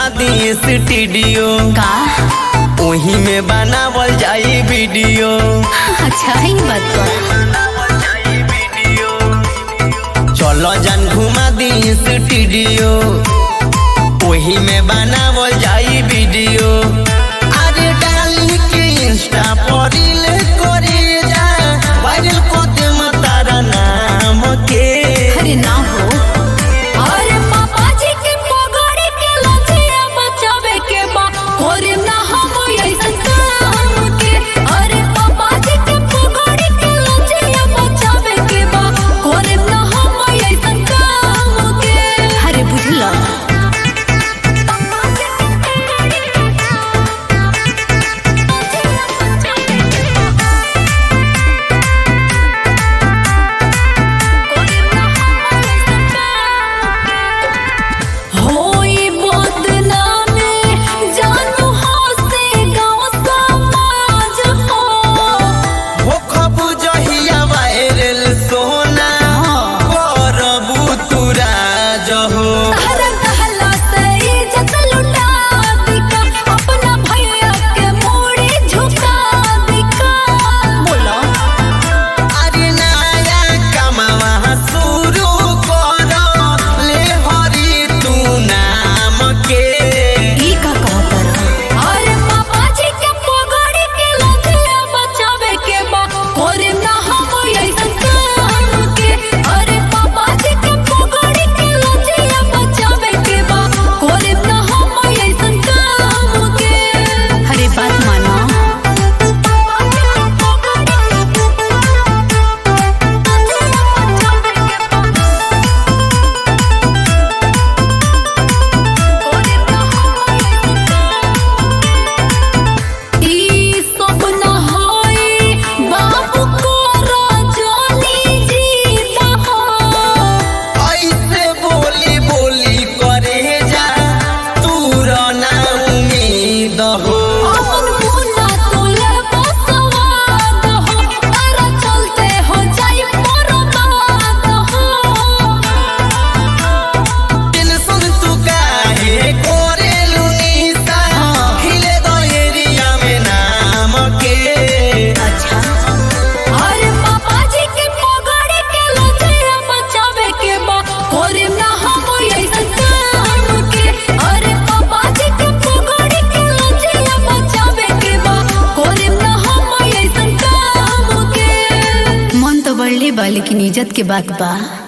घुमा दी स्टूडियो का वही में बनावल जाई वीडियो। अच्छा ही बात बा। चलो जान घुमा दी स्टूडियो वही में बनावल जाई वीडियो। अरे डाली के इंस्टा पर रील करे जा वायरल को दे तारा नाम के। अरे ना हो। अरे पापा जी के पगड़ी के लछिया बचावे के बा करे ना हम ऐसन काम के। अरे पापा जी के पगड़ी के लछिया बचावे के बा करे ना हम ऐसन काम के। अरे बुझला लेकिन इज्जत के बात बा।